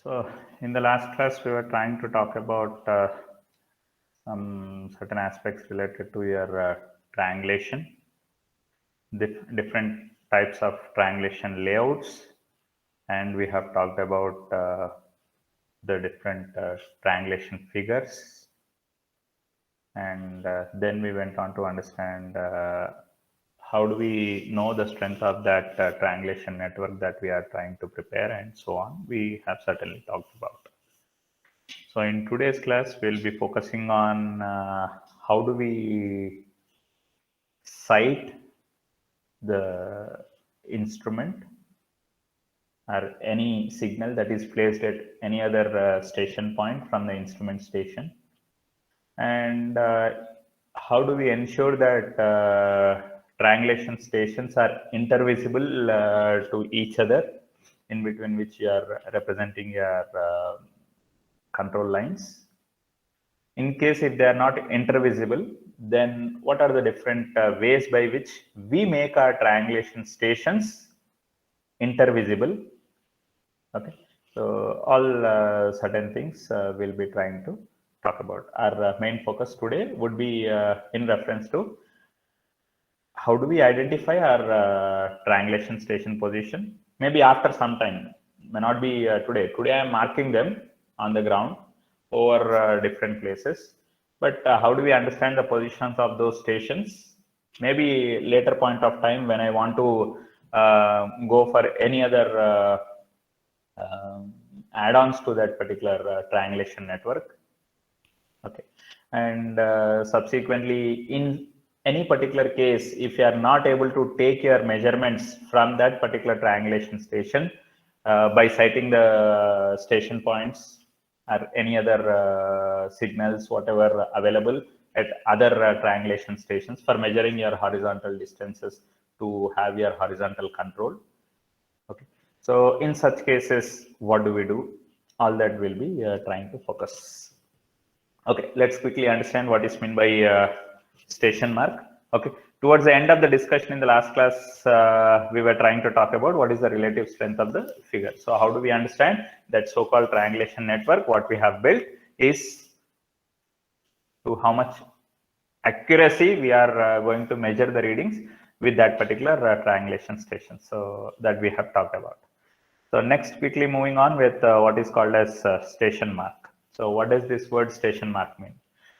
So in the last class, we were trying to talk about some certain aspects related to your triangulation, different types of triangulation layouts, and we have talked about the different triangulation figures. And then we went on to understand how do we know the strength of that triangulation network that we are trying to prepare, and so on. We have certainly talked about. So in today's class, we'll be focusing on how do we cite the instrument or any signal that is placed at any other station point from the instrument station, and how do we ensure that triangulation stations are intervisible to each other, in between which you are representing your control lines. In case if they are not intervisible, then what are the different ways by which we make our triangulation stations intervisible? Okay, so all certain things we'll be trying to talk about. Our main focus today would be in reference to how do we identify our triangulation station position. Maybe after some time, may not be today. Today I am marking them on the ground over different places. But how do we understand the positions of those stations? Maybe later point of time when I want to go for any other add-ons to that particular triangulation network. Okay, and subsequently in any particular case, if you are not able to take your measurements from that particular triangulation station by citing the station points or any other signals, whatever available at other triangulation stations for measuring your horizontal distances to have your horizontal control. Okay, so in such cases, what do we do? All that will be trying to focus. Okay, let's quickly understand what is meant by station mark. Okay, towards the end of the discussion in the last class, we were trying to talk about what is the relative strength of the figure. So how do we understand that so-called triangulation network? What we have built is to how much accuracy we are going to measure the readings with that particular triangulation station. So that we have talked about. So next, quickly moving on with what is called as station mark. So what does this word station mark mean?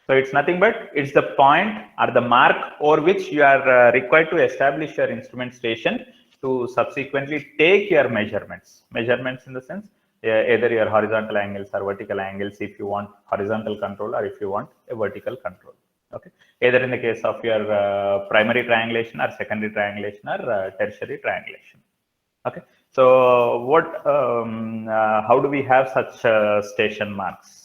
So it's nothing but it's the point or the mark over which you are required to establish your instrument station to subsequently take your measurements. Measurements in the sense either your horizontal angles or vertical angles if you want horizontal control or if you want a vertical control. Okay, either in the case of your primary triangulation or secondary triangulation or tertiary triangulation. Okay, so what how do we have such station marks?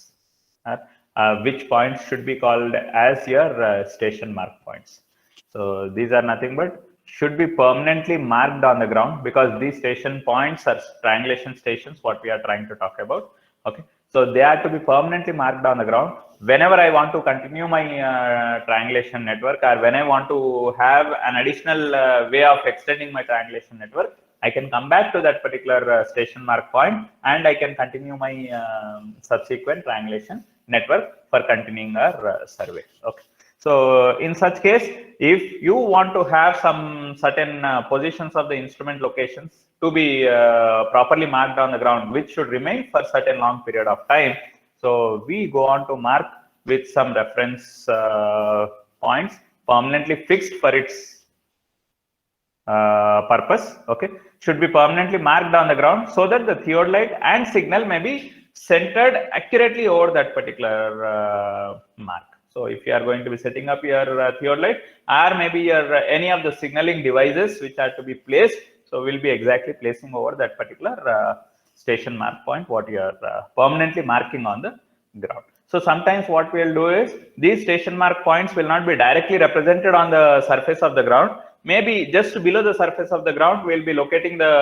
Which points should be called as your station mark points? So these are nothing but should be permanently marked on the ground, because these station points are triangulation stations, what we are trying to talk about. Okay, so they are to be permanently marked on the ground whenever I want to continue my triangulation network, or when I want to have an additional way of extending my triangulation network. I can come back to that particular station mark point and I can continue my subsequent triangulation network for continuing our survey. Okay, so in such case, if you want to have some certain positions of the instrument locations to be properly marked on the ground, which should remain for certain long period of time, so we go on to mark with some reference points permanently fixed for its purpose. Okay, should be permanently marked on the ground so that the theodolite and signal may be centered accurately over that particular mark. So if you are going to be setting up your theodolite or maybe your any of the signaling devices which are to be placed, so we'll be exactly placing over that particular station mark point what you are permanently marking on the ground. So sometimes what we'll do is these station mark points will not be directly represented on the surface of the ground. Maybe just below the surface of the ground, we'll be locating the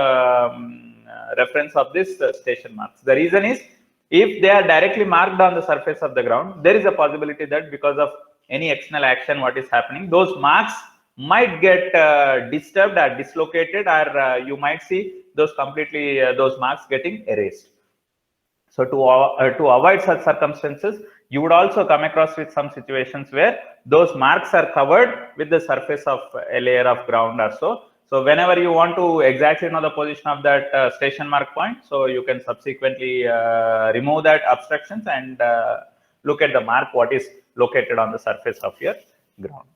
reference of this station marks. The reason is if they are directly marked on the surface of the ground, there is a possibility that because of any external action, what is happening, those marks might get disturbed or dislocated, or you might see those completely those marks getting erased. So to avoid such circumstances, you would also come across with some situations where those marks are covered with the surface of a layer of ground or so. So whenever you want to exactly know the position of that station mark point, so you can subsequently remove that obstructions and look at the mark what is located on the surface of your ground.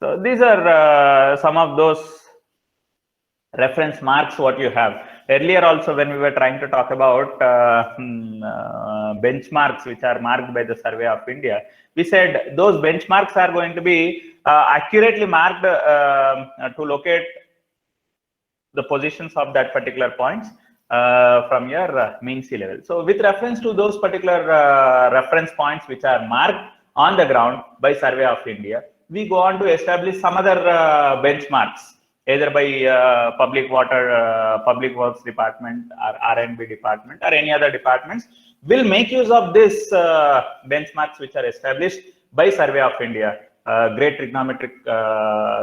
So these are some of those reference marks what you have. Earlier also when we were trying to talk about benchmarks which are marked by the Survey of India, we said those benchmarks are going to be accurately marked to locate the positions of that particular points from your mean sea level. So with reference to those particular reference points which are marked on the ground by Survey of India, we go on to establish some other benchmarks, either by public works department or R&B department or any other departments will make use of this benchmarks which are established by Survey of India. Great trigonometric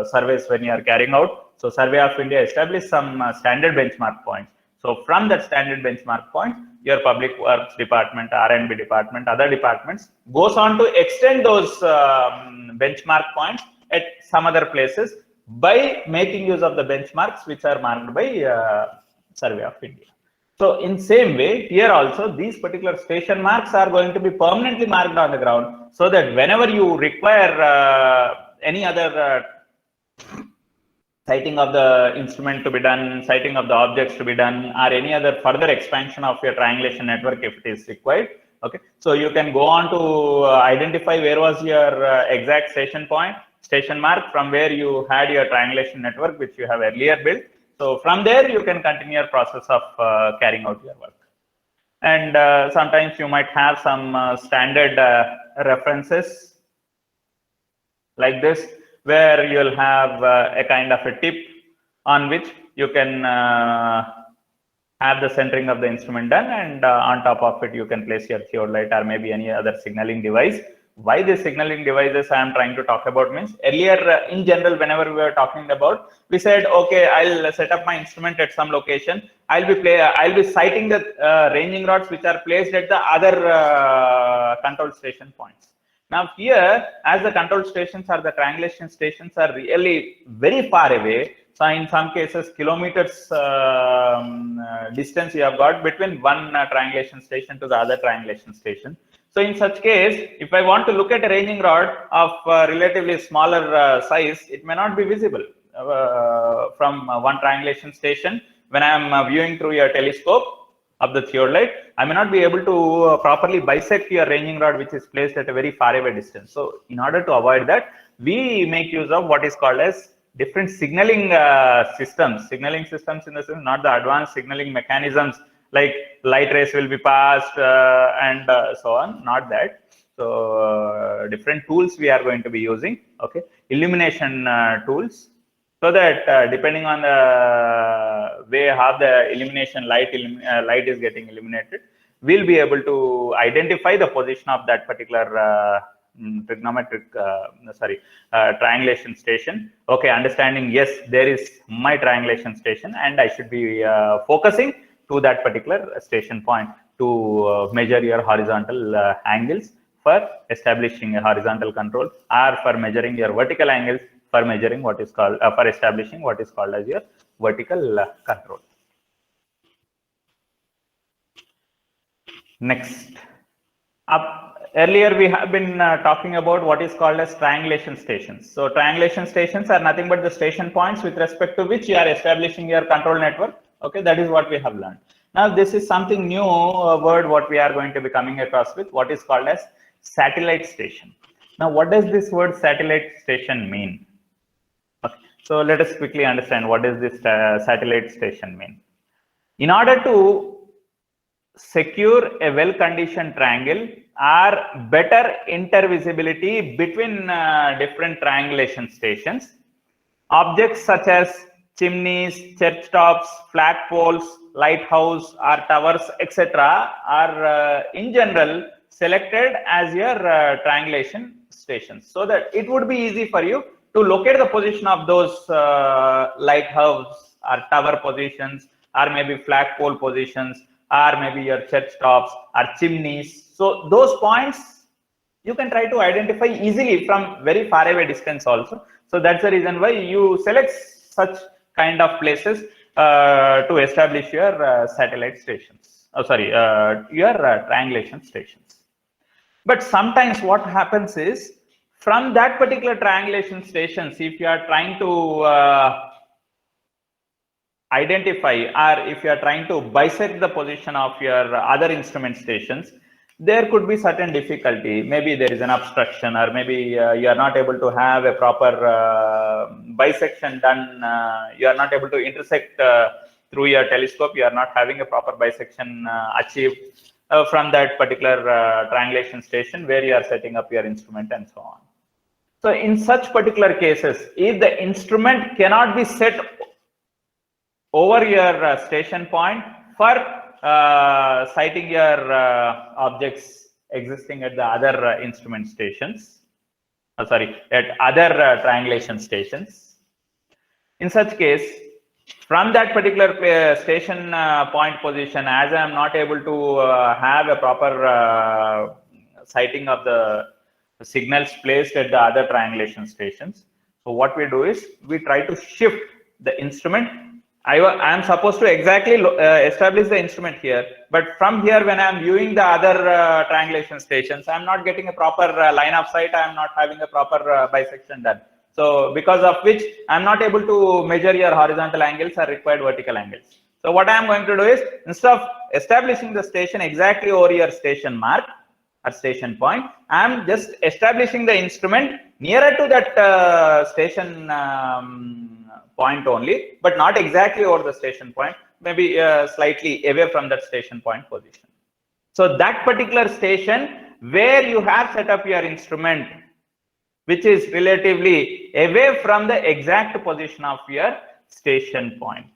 surveys when you are carrying out. So Survey of India established some standard benchmark points. So from that standard benchmark point, your public works department, R&B department, other departments goes on to extend those benchmark points at some other places by making use of the benchmarks which are marked by Survey of India. So in same way, here also these particular station marks are going to be permanently marked on the ground, so that whenever you require any other sighting of the instrument to be done, sighting of the objects to be done, or any other further expansion of your triangulation network if it is required, okay, so you can go on to identify where was your exact station point, station mark from where you had your triangulation network which you have earlier built. So from there you can continue your process of carrying out your work. And sometimes you might have some standard references like this, where you'll have a kind of a tip on which you can have the centering of the instrument done, and on top of it you can place your theodolite or maybe any other signaling device. Why the signaling devices I am trying to talk about means, earlier in general whenever we were talking about, we said okay, I'll set up my instrument at some location, I'll be sighting the ranging rods which are placed at the other control station points. Now here, as the control stations or the triangulation stations are really very far away, so in some cases kilometers distance you have got between one triangulation station to the other triangulation station. So in such case, if I want to look at a ranging rod of relatively smaller size, it may not be visible from one triangulation station. When I am viewing through your telescope of the theodolite, I may not be able to properly bisect your ranging rod which is placed at a very far away distance. So in order to avoid that, we make use of what is called as different signaling systems. Signaling systems in the sense, not the advanced signaling mechanisms like light rays will be passed and so on, not that. So different tools we are going to be using, okay, illumination tools, so that depending on the way how the illumination light is getting illuminated, we'll be able to identify the position of that particular trigonometric triangulation station. Okay, understanding, yes, there is my triangulation station and I should be focusing to that particular station point to measure your horizontal angles for establishing a horizontal control, or for measuring your vertical angles for measuring what is called for establishing what is called as your vertical control. Next up, earlier we have been talking about what is called as triangulation stations. So triangulation stations are nothing but the station points with respect to which you are establishing your control network. Okay, that is what we have learned. Now this is something new word what we are going to be coming across with, what is called as satellite station. Now what does this word satellite station mean? Okay, so let us quickly understand what does this satellite station mean. In order to secure a well-conditioned triangle or better intervisibility between different triangulation stations, objects such as chimneys, church tops, flagpoles, lighthouse or towers, etc. are in general selected as your triangulation stations, so that it would be easy for you to locate the position of those lighthouse or tower positions, or maybe flagpole positions, or maybe your church tops or chimneys. So those points you can try to identify easily from very far away distance also. So that's the reason why you select such kind of places to establish your satellite stations. Oh, sorry, your triangulation stations. But sometimes what happens is, from that particular triangulation stations, if you are trying to identify, or if you are trying to bisect the position of your other instrument stations, there could be certain difficulty. Maybe there is an obstruction, or maybe you are not able to have a proper bisection done. You are not able to intersect through your telescope. You are not having a proper bisection achieved from that particular triangulation station where you are setting up your instrument and so on. So in such particular cases, if the instrument cannot be set over your station point for sighting your objects existing at the other instrument stations, at other triangulation stations. In such case, from that particular station point position, as I am not able to have a proper sighting of the signals placed at the other triangulation stations, so what we do is we try to shift the instrument. I am supposed to exactly establish the instrument here, but from here, when I am viewing the other triangulation stations, I am not getting a proper line of sight. I am not having a proper bisection done. So because of which, I am not able to measure your horizontal angles or required vertical angles. So what I am going to do is, instead of establishing the station exactly over your station mark or station point, I am just establishing the instrument nearer to that station point only, but not exactly over the station point, maybe slightly away from that station point position. So that particular station where you have set up your instrument, which is relatively away from the exact position of your station point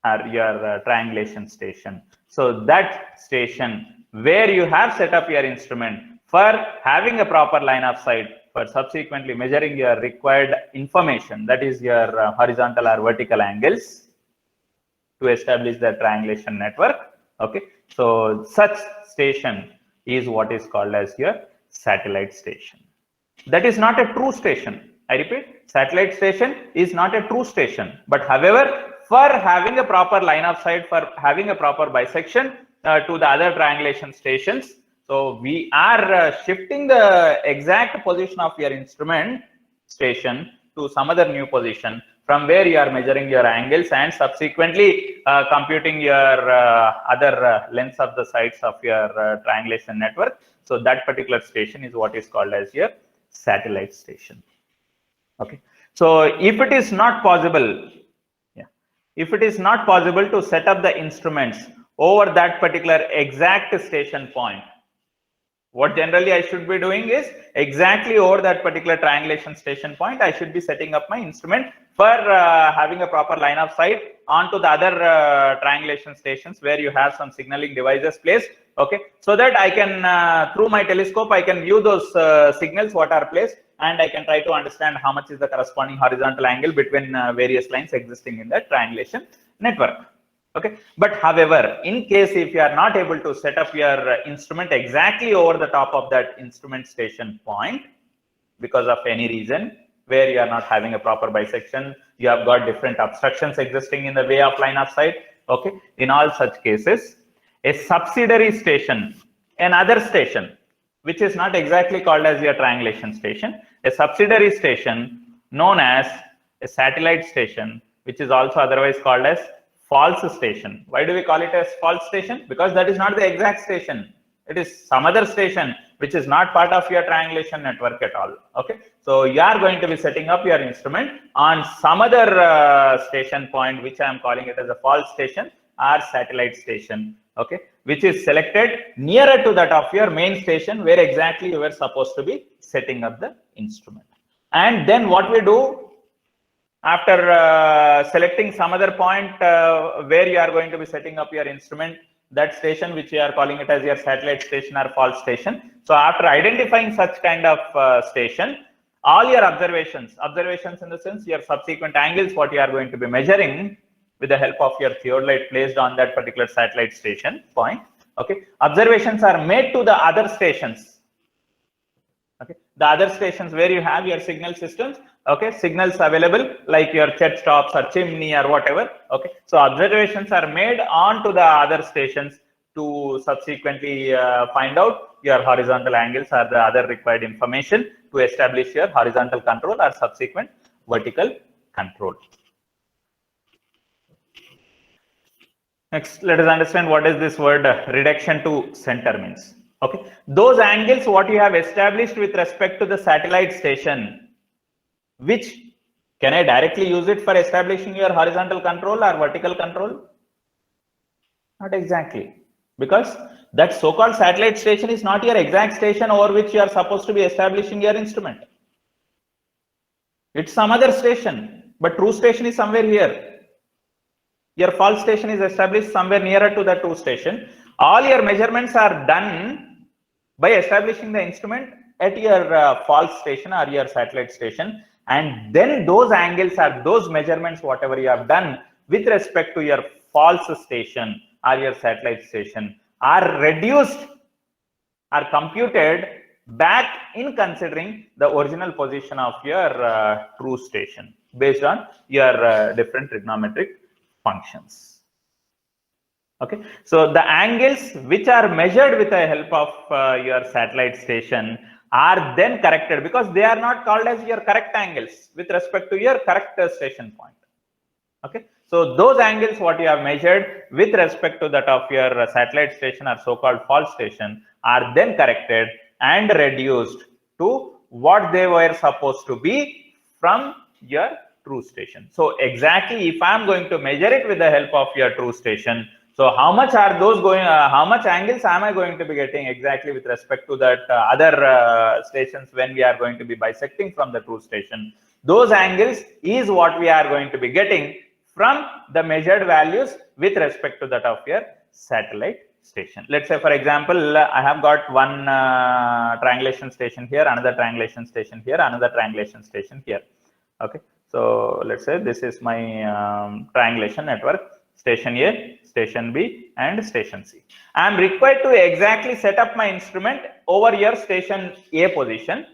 or your triangulation station. So that station where you have set up your instrument for having a proper line of sight, for subsequently measuring your required information, that is your horizontal or vertical angles, to establish the triangulation network. Okay, so such station is what is called as your satellite station. That is not a true station. I repeat, satellite station is not a true station, but however, for having a proper line of sight, for having a proper bisection to the other triangulation stations, so we are shifting the exact position of your instrument station to some other new position from where you are measuring your angles, and subsequently computing your other lengths of the sides of your triangulation network. So that particular station is what is called as your satellite station. Okay. So if it is not possible, if it is not possible to set up the instruments over that particular exact station point, what generally I should be doing is, exactly over that particular triangulation station point, I should be setting up my instrument for having a proper line of sight onto the other triangulation stations where you have some signaling devices placed. Okay, so that I can through my telescope I can view those signals what are placed, and I can try to understand how much is the corresponding horizontal angle between various lines existing in that triangulation network. Okay, but however, in case if you are not able to set up your instrument exactly over the top of that instrument station point because of any reason, where you are not having a proper bisection, you have got different obstructions existing in the way of line of sight. Okay, in all such cases, a subsidiary station, another station, which is not exactly called as your triangulation station, a subsidiary station known as a satellite station, which is also otherwise called as false station. Why do we call it as false station? Because that is not the exact station. It is some other station which is not part of your triangulation network at all. Okay, so you are going to be setting up your instrument on some other station point, which I am calling it as a false station or satellite station. Okay, which is selected nearer to that of your main station where exactly you were supposed to be setting up the instrument. And then what we do, after selecting some other point where you are going to be setting up your instrument, that station which you are calling it as your satellite station or false station. So after identifying such kind of station, all your observations in the sense your subsequent angles what you are going to be measuring with the help of your theodolite placed on that particular satellite station point. Okay, observations are made to the other stations. Okay, the other stations where you have your signal systems. Okay, signals available like your chet stops or chimney or whatever. Okay, so observations are made on to the other stations to subsequently find out your horizontal angles or the other required information to establish your horizontal control or subsequent vertical control. Next, let us understand what is this word reduction to center means. Okay, those angles what you have established with respect to the satellite station, which can I directly use it for establishing your horizontal control or vertical control? Not exactly, because that so-called satellite station is not your exact station over which you are supposed to be establishing your instrument. It's some other station, but true station is somewhere here. Your false station is established somewhere nearer to the true station. All your measurements are done by establishing the instrument at your false station or your satellite station, and then those angles or those measurements whatever you have done with respect to your false station or your satellite station are reduced, are computed back in considering the original position of your true station based on your different trigonometric functions. Okay, so the angles which are measured with the help of your satellite station are then corrected because they are not called as your correct angles with respect to your correct station point. Okay, so those angles what you have measured with respect to that of your satellite station or so-called false station are then corrected and reduced to what they were supposed to be from your true station. So exactly if I am going to measure it with the help of your true station, so how much are those going, how much angles am I going to be getting exactly with respect to that other stations when we are going to be bisecting from the true station? Those angles is what we are going to be getting from the measured values with respect to that of your satellite station. Let's say, for example, I have got one triangulation station here, another triangulation station here, another triangulation station here. Okay, so let's say this is my triangulation network, station A, station B, and station C. I am required to exactly set up my instrument over your station A position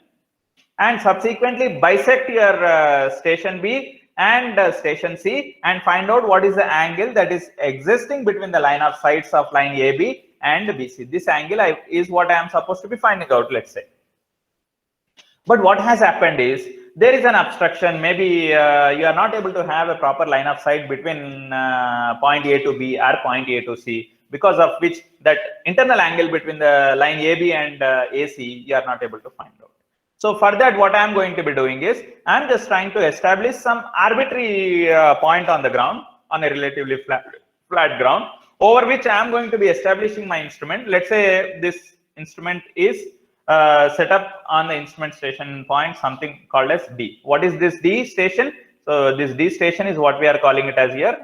and subsequently bisect your station B and station C and find out what is the angle that is existing between the line of sights of line AB and BC. This angle is what I am supposed to be finding out, let's say. But what has happened is there is an obstruction. Maybe you are not able to have a proper line of sight between point A to B or point A to C, because of which that internal angle between the line AB and AC you are not able to find out. So for that, what I am going to be doing is I am just trying to establish some arbitrary point on the ground, on a relatively flat ground, over which I am going to be establishing my instrument. Let's say this instrument is set up on the instrument station point, something called as D. What is this D station? So this D station is what we are calling it as your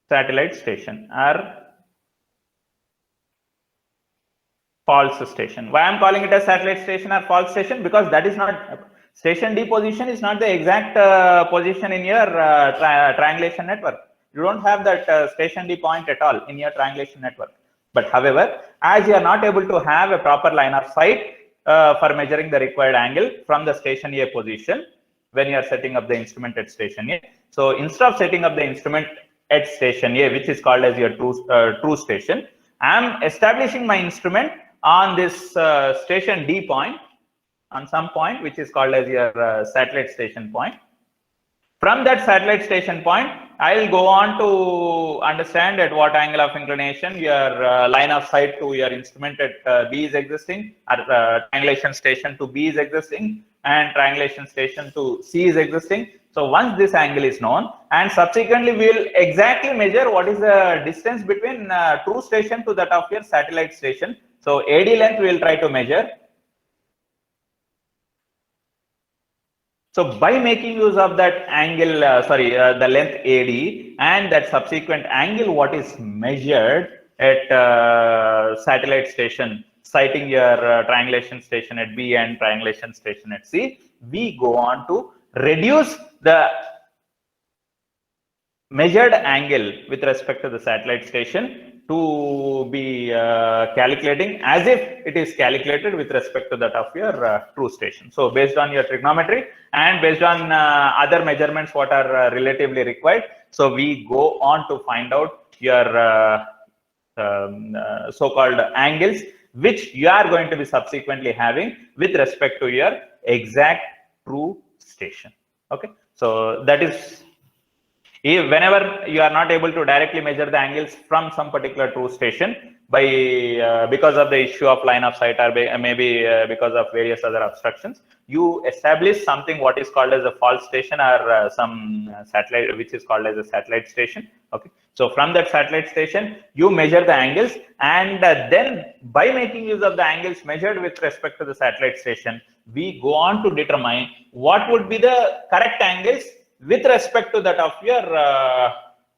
satellite station or false station. Why I'm calling it a satellite station or false station? Because that is not station D position is not the exact position in your triangulation network. You don't have that station D point at all in your triangulation network. But however, as you are not able to have a proper line of sight for measuring the required angle from the station A position when you are setting up the instrument at station A. So instead of setting up the instrument at station A, which is called as your true station, I am establishing my instrument on this station D point, on some point which is called as your satellite station point. From that satellite station point, I will go on to understand at what angle of inclination your line of sight to your instrument at B is existing, or triangulation station to B is existing, and triangulation station to C is existing. So once this angle is known, and subsequently we will exactly measure what is the distance between true station to that of your satellite station. So AD length we will try to measure. So by making use of that angle, the length AD and that subsequent angle what is measured at satellite station, citing your triangulation station at B and triangulation station at C, we go on to reduce the measured angle with respect to the satellite station to be calculating as if it is calculated with respect to that of your true station. So based on your trigonometry and based on other measurements what are relatively required, so we go on to find out your so-called angles which you are going to be subsequently having with respect to your exact true station. Okay, so that is, whenever you are not able to directly measure the angles from some particular true station by because of the issue of line of sight or maybe because of various other obstructions, you establish something what is called as a false station or some satellite which is called as a satellite station. Okay, so from that satellite station you measure the angles, and then by making use of the angles measured with respect to the satellite station, we go on to determine what would be the correct angles with respect to that of your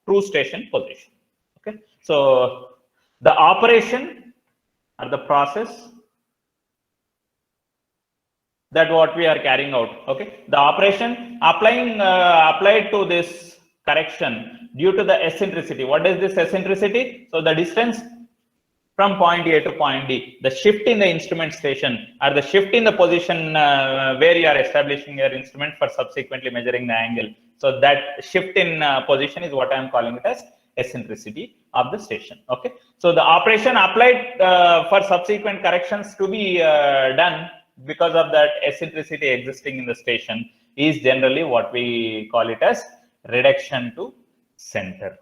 true station position. Okay, so the operation or the process that what we are carrying out, okay, the operation applied to this correction due to the eccentricity. What is this eccentricity? So the distance from point A to point D, the shift in the instrument station or the shift in the position where you are establishing your instrument for subsequently measuring the angle. So that shift in position is what I am calling it as eccentricity of the station. Okay, so the operation applied for subsequent corrections to be done because of that eccentricity existing in the station is generally what we call it as reduction to center.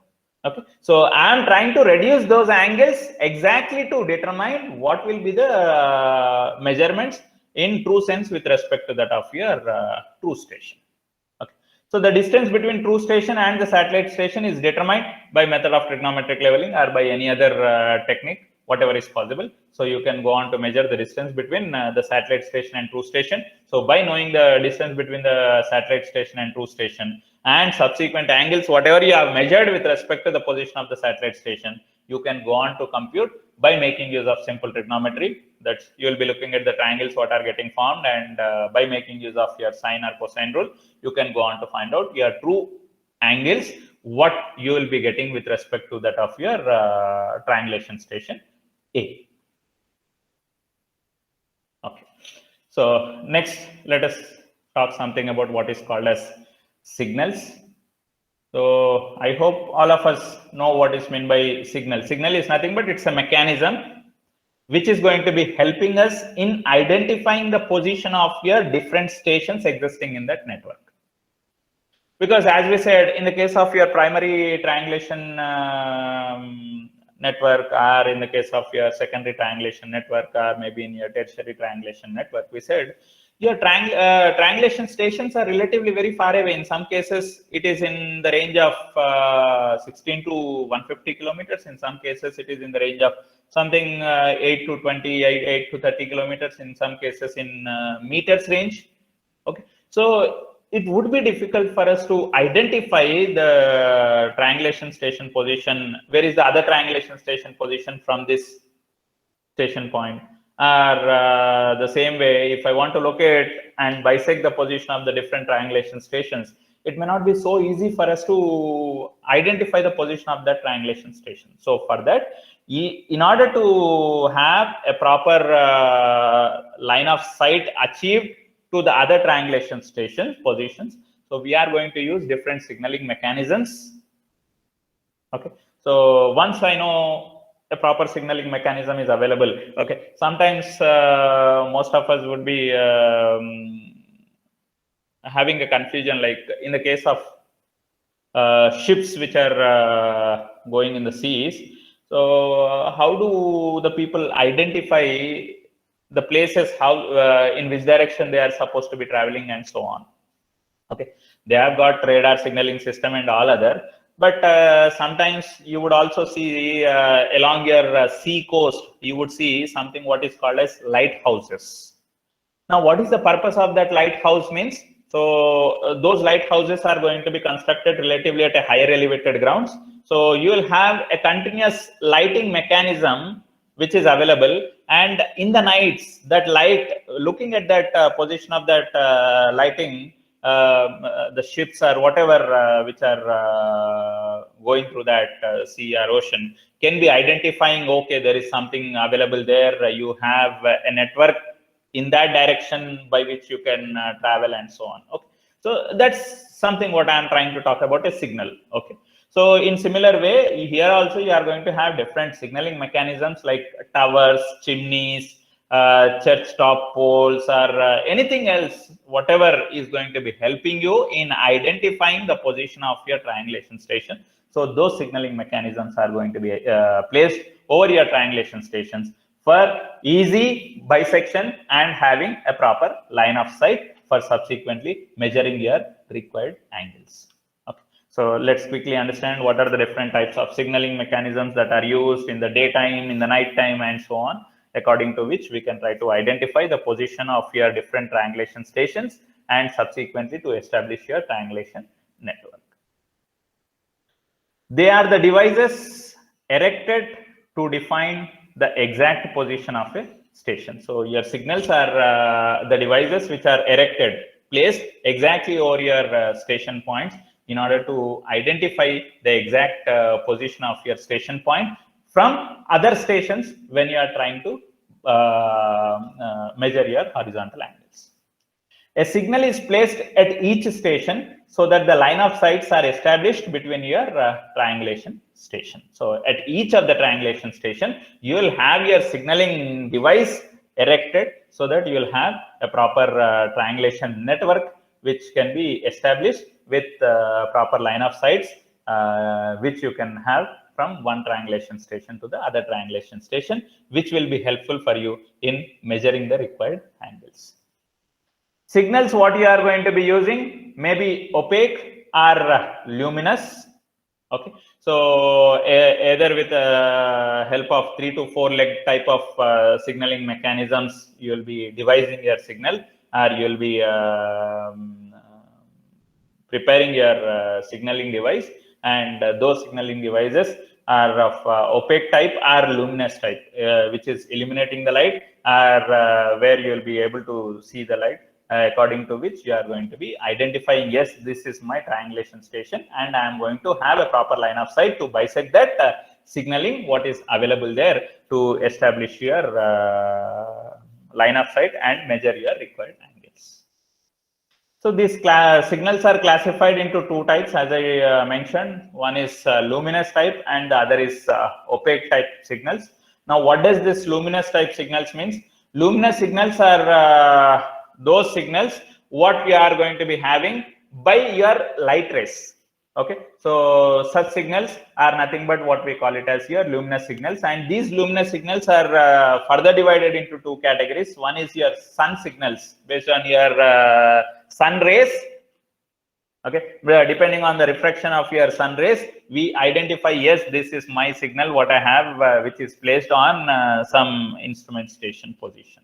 Okay, so I am trying to reduce those angles exactly to determine what will be the measurements in true sense with respect to that of your true station. Okay, so the distance between true station and the satellite station is determined by method of trigonometric leveling or by any other technique, whatever is possible. So you can go on to measure the distance between the satellite station and true station. So by knowing the distance between the satellite station and true station and subsequent angles, whatever you have measured with respect to the position of the satellite station, you can go on to compute by making use of simple trigonometry. That you will be looking at the triangles what are getting formed, and by making use of your sine or cosine rule, you can go on to find out your true angles, what you will be getting with respect to that of your triangulation station A. Okay, so next let us talk something about what is called as signals. So I hope all of us know what is meant by signal. Signal is nothing but it's a mechanism which is going to be helping us in identifying the position of your different stations existing in that network. Because as we said, in the case of your primary triangulation network, or in the case of your secondary triangulation network, or maybe in your tertiary triangulation network, we said your triangulation stations are relatively very far away. In some cases, it is in the range of 16 to 150 kilometers. In some cases, it is in the range of something 8 to 20, 8 to 30 kilometers. In some cases, in meters range. Okay, so it would be difficult for us to identify the triangulation station position. Where is the other triangulation station position from this station point? Or the same way, if I want to locate and bisect the position of the different triangulation stations, it may not be so easy for us to identify the position of that triangulation station. So for that, in order to have a proper line of sight achieved to the other triangulation station positions, so we are going to use different signaling mechanisms. Okay, so once I know a proper signaling mechanism is available, okay, sometimes most of us would be having a confusion, like in the case of ships which are going in the seas. So how do the people identify the places, how in which direction they are supposed to be traveling and so on? Okay, they have got radar signaling system and all other, but sometimes you would also see along your sea coast, you would see something what is called as lighthouses. Now, what is the purpose of that lighthouse means? So those lighthouses are going to be constructed relatively at a higher elevated grounds. So you will have a continuous lighting mechanism which is available, and in the nights that light, looking at that position of that lighting, the ships or whatever which are going through that sea or ocean can be identifying, okay, there is something available there. You have a network in that direction by which you can travel and so on. Okay, so that's something what I'm trying to talk about, a signal. Okay, so in similar way, here also you are going to have different signaling mechanisms like towers, chimneys, church top poles, or anything else, whatever is going to be helping you in identifying the position of your triangulation station. So those signaling mechanisms are going to be placed over your triangulation stations for easy bisection and having a proper line of sight for subsequently measuring your required angles. Okay, so let's quickly understand what are the different types of signaling mechanisms that are used in the daytime, in the night time, and so on, according to which we can try to identify the position of your different triangulation stations and subsequently to establish your triangulation network. They are the devices erected to define the exact position of a station. So your signals are the devices which are erected, placed exactly over your station points in order to identify the exact position of your station point from other stations when you are trying to measure your horizontal angles. A signal is placed at each station so that the line of sights are established between your triangulation station. So at each of the triangulation station, you will have your signaling device erected so that you will have a proper triangulation network which can be established with proper line of sights which you can have from one triangulation station to the other triangulation station, which will be helpful for you in measuring the required angles. Signals what you are going to be using may be opaque or luminous. Okay, so either with help of 3 to 4 leg type of signaling mechanisms, you will be devising your signal, or you will be preparing your signaling device, and those signaling devices are of opaque type or luminous type, which is illuminating the light, or where you will be able to see the light, according to which you are going to be identifying, yes, this is my triangulation station and I am going to have a proper line of sight to bisect that signaling what is available there to establish your line of sight and measure your required angles. So these signals are classified into two types, as I mentioned. One is luminous type and the other is opaque type signals. Now, what does this luminous type signals means? Luminous signals are those signals what we are going to be having by your light rays. Okay, so such signals are nothing but what we call it as your luminous signals, and these luminous signals are further divided into two categories. One is your sun signals based on your sun rays. Okay, depending on the refraction of your sun rays, we identify, yes, this is my signal what I have which is placed on some instrument station position.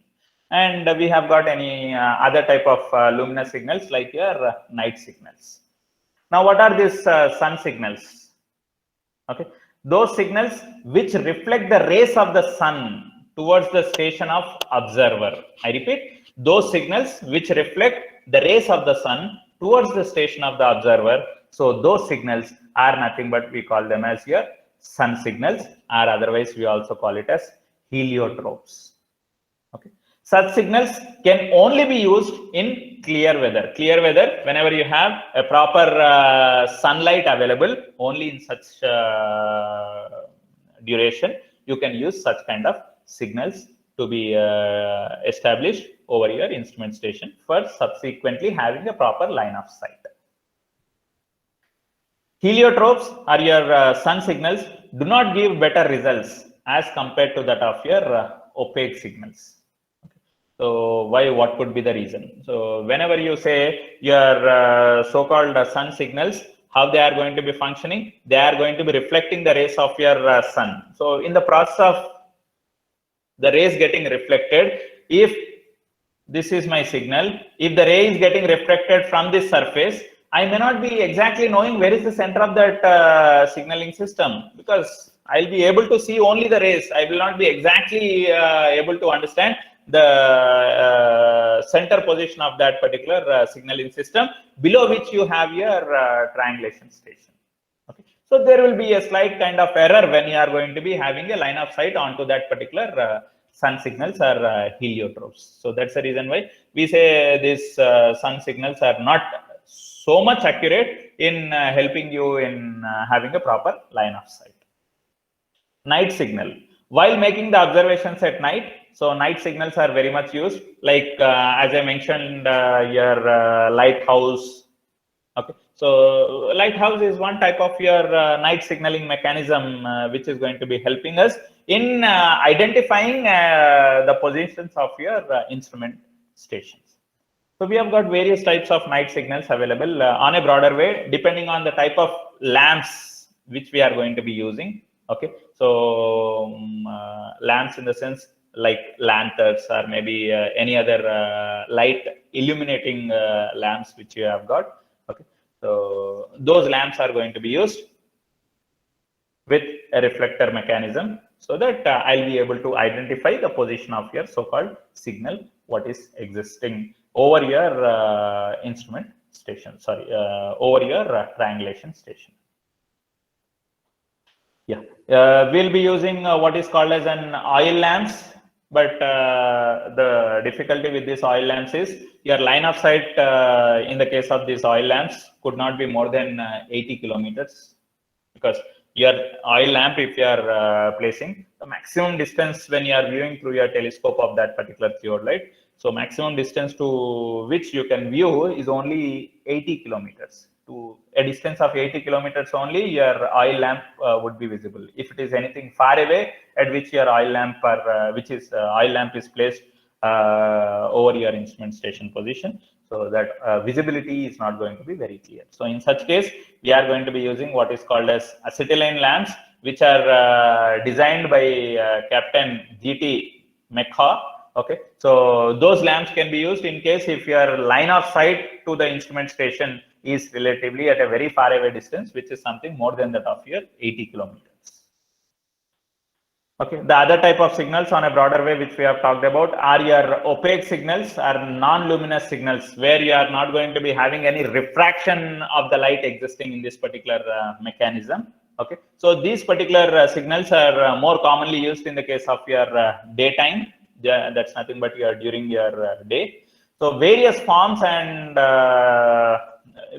And we have got any other type of luminous signals like your night signals. Now, what are these sun signals? Okay, those signals which reflect the rays of the sun towards the station of observer. I repeat, those signals which reflect the rays of the sun towards the station of the observer. So those signals are nothing but we call them as your sun signals, or otherwise we also call it as heliotropes. Okay, such signals can only be used in clear weather. Clear weather, whenever you have a proper sunlight available, only in such duration you can use such kind of signals to be established over your instrument station for subsequently having a proper line of sight. Heliotropes or your sun signals do not give better results as compared to that of your opaque signals. So why? What could be the reason? So whenever you say your so-called sun signals, how they are going to be functioning? They are going to be reflecting the rays of your sun. So in the process of the rays getting reflected, if this is my signal, if the ray is getting reflected from this surface, I may not be exactly knowing where is the center of that signaling system, because I'll be able to see only the rays. I will not be exactly able to understand the center position of that particular signaling system, below which you have your triangulation station. Okay. So there will be a slight kind of error when you are going to be having a line of sight onto that particular sun signals or heliotropes. So that's the reason why we say these sun signals are not so much accurate in helping you in having a proper line of sight. Night signal. While making the observations at night, so night signals are very much used, like as I mentioned, your lighthouse. Okay, so lighthouse is one type of your night signaling mechanism which is going to be helping us in identifying the positions of your instrument stations. So we have got various types of night signals available on a broader way, depending on the type of lamps which we are going to be using. Okay, so lamps in the sense like lanterns or maybe any other light illuminating lamps which you have got. Okay, so those lamps are going to be used with a reflector mechanism, so that I'll be able to identify the position of your so-called signal, what is existing over your instrument station, sorry, over your triangulation station. Yeah, we'll be using what is called as an oil lamps, but the difficulty with these oil lamps is your line of sight in the case of these oil lamps could not be more than 80 kilometers, because your oil lamp, if you are placing the maximum distance when you are viewing through your telescope of that particular theodolite, so maximum distance to which you can view is only 80 kilometers. To a distance of 80 kilometers only, your oil lamp would be visible. If it is anything far away at which your oil lamp or oil lamp is placed over your instrument station position, so that visibility is not going to be very clear. So in such case, we are going to be using what is called as acetylene lamps, which are designed by Captain G.T. McHugh. Okay, so those lamps can be used in case if your line of sight to the instrument station is relatively at a very far away distance, which is something more than that of your 80 kilometers. Okay, the other type of signals on a broader way which we have talked about are your opaque signals or non-luminous signals, where you are not going to be having any refraction of the light existing in this particular mechanism. Okay, so these particular signals are more commonly used in the case of your daytime. That's nothing but during your day. So various forms, and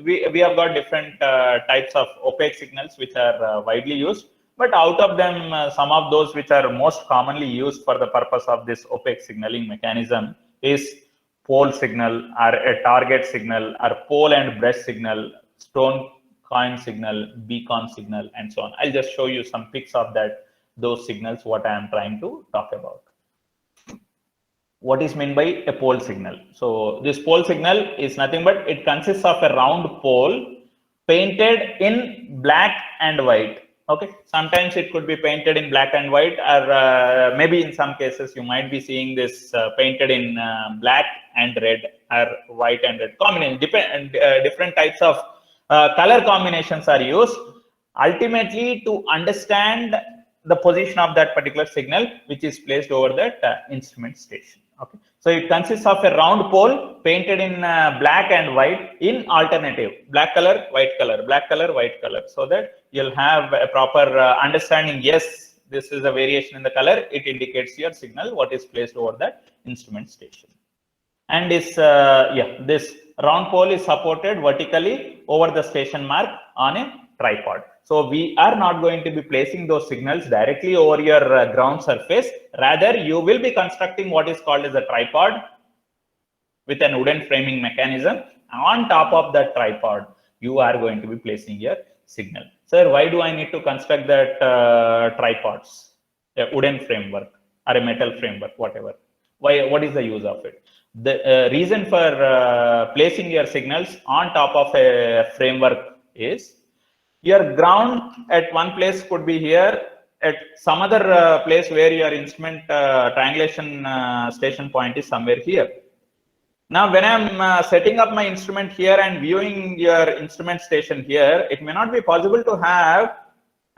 we have got different types of opaque signals which are widely used. But out of them, some of those which are most commonly used for the purpose of this opaque signaling mechanism is pole signal, or a target signal, or pole and brush signal, stone coin signal, beacon signal, and so on. I'll just show you some pics of those signals, what I am trying to talk about. What is meant by a pole signal? So this pole signal is nothing but it consists of a round pole painted in black and white. Okay, sometimes it could be painted in black and white, or maybe in some cases you might be seeing this painted in black and red, or white and red combination. Different types of color combinations are used ultimately to understand the position of that particular signal which is placed over that instrument station. Okay, so it consists of a round pole painted in black and white in alternative, black color, white color, black color, white color, so that you'll have a proper understanding. Yes, this is a variation in the color. It indicates your signal what is placed over that instrument station. And this this round pole is supported vertically over the station mark on a tripod. So we are not going to be placing those signals directly over your ground surface. Rather, you will be constructing what is called as a tripod with an wooden framing mechanism. On top of that tripod, you are going to be placing your signal. Sir, why do I need to construct that tripods, a wooden framework or a metal framework, whatever? Why? What is the use of it? The reason for placing your signals on top of a framework is your ground at one place could be here, at some other place where your instrument triangulation station point is somewhere here. Now, when I'm setting up my instrument here and viewing your instrument station here, it may not be possible to have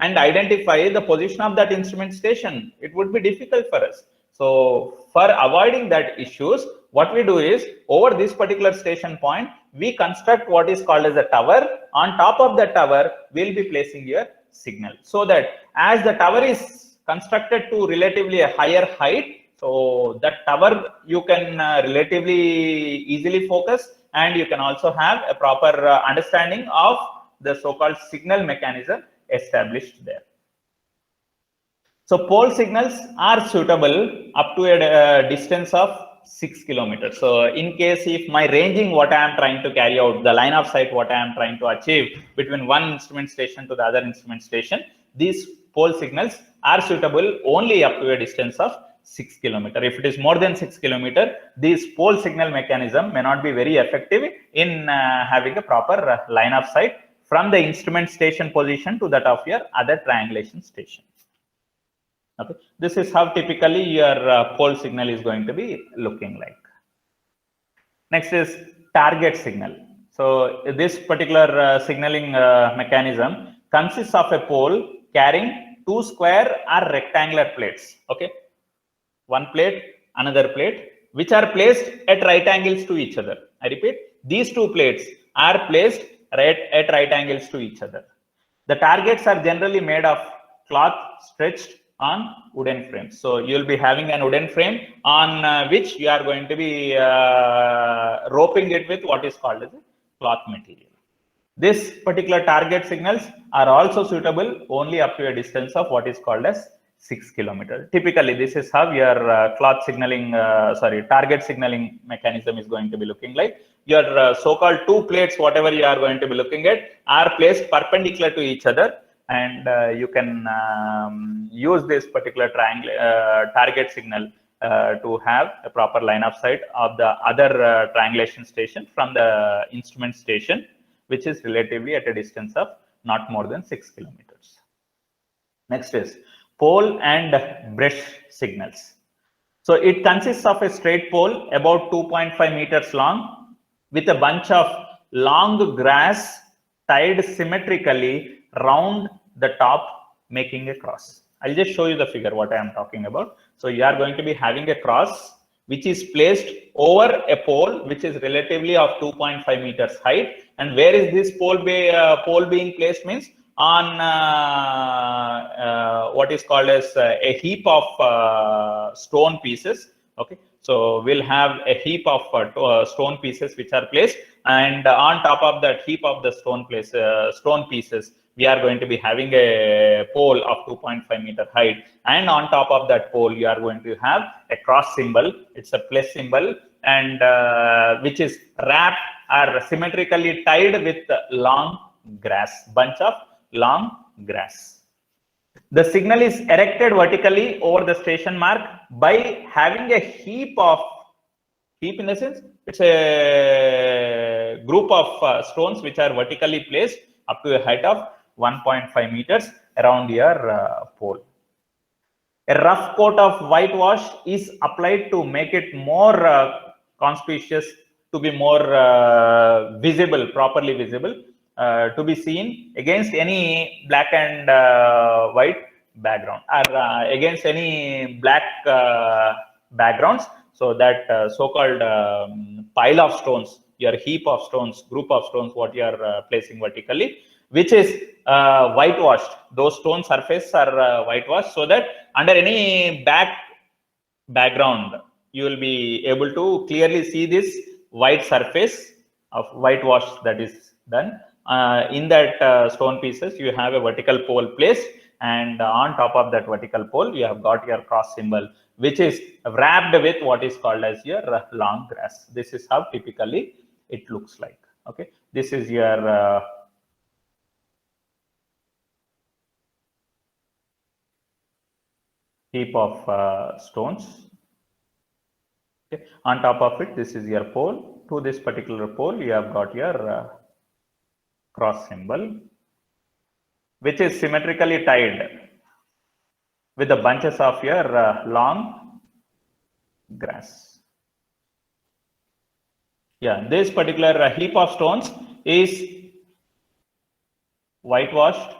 and identify the position of that instrument station. It would be difficult for us. So for avoiding that issues, what we do is, over this particular station point, we construct what is called as a tower. On top of the tower, we'll be placing your signal, so that as the tower is constructed to relatively a higher height, so that tower you can relatively easily focus, and you can also have a proper understanding of the so-called signal mechanism established there. So pole signals are suitable up to a distance of 6 kilometers. So in case if my ranging, what I am trying to carry out, the line of sight, what I am trying to achieve between one instrument station to the other instrument station, these pole signals are suitable only up to a distance of 6 kilometers. If it is more than 6 kilometers, this pole signal mechanism may not be very effective in having a proper line of sight from the instrument station position to that of your other triangulation station. Okay, this is how typically your pole signal is going to be looking like. Next is target signal. So this particular signaling mechanism consists of a pole carrying two square or rectangular plates. Okay, one plate, another plate, which are placed at right angles to each other. I repeat, these two plates are placed at right angles to each other. The targets are generally made of cloth stretched on wooden frames. So you'll be having an wooden frame on which you are going to be roping it with what is called as a cloth material. This particular target signals are also suitable only up to a distance of what is called as 6 kilometers. Typically, this is how your cloth signaling, target signaling mechanism is going to be looking like. Your so-called two plates, whatever you are going to be looking at, are placed perpendicular to each other, and you can use this particular target signal to have a proper line of sight of the other triangulation station from the instrument station, which is relatively at a distance of not more than 6 kilometers. Next is pole and brush signals. So it consists of a straight pole about 2.5 meters long with a bunch of long grass tied symmetrically round the top, making a cross. I'll just show you the figure what I am talking about. So you are going to be having a cross which is placed over a pole which is relatively of 2.5 meters height. And where is this pole being placed means on what is called as a heap of stone pieces. Okay, so we'll have a heap of stone pieces which are placed, and on top of that heap of the stone pieces, we are going to be having a pole of 2.5 meter height, and on top of that pole you are going to have a cross symbol. It's a plus symbol, and which is wrapped or symmetrically tied with long grass, bunch of long grass. The signal is erected vertically over the station mark by having a heap in the sense it's a group of stones which are vertically placed up to a height of 1.5 meters around your pole. A rough coat of whitewash is applied to make it more conspicuous, to be more visible, properly visible, to be seen against any black and white background, or against any black backgrounds. So that so-called pile of stones, your heap of stones, group of stones, what you are placing vertically, which is whitewashed. Those stone surfaces are whitewashed, so that under any background, you will be able to clearly see this white surface of whitewash that is done. In that stone pieces, you have a vertical pole placed, and on top of that vertical pole, you have got your cross symbol, which is wrapped with what is called as your long grass. This is how typically it looks like. Okay, this is your heap of stones. Okay. On top of it, this is your pole. To this particular pole, you have got your cross symbol, which is symmetrically tied with the bunches of your long grass. Yeah, this particular heap of stones is whitewashed.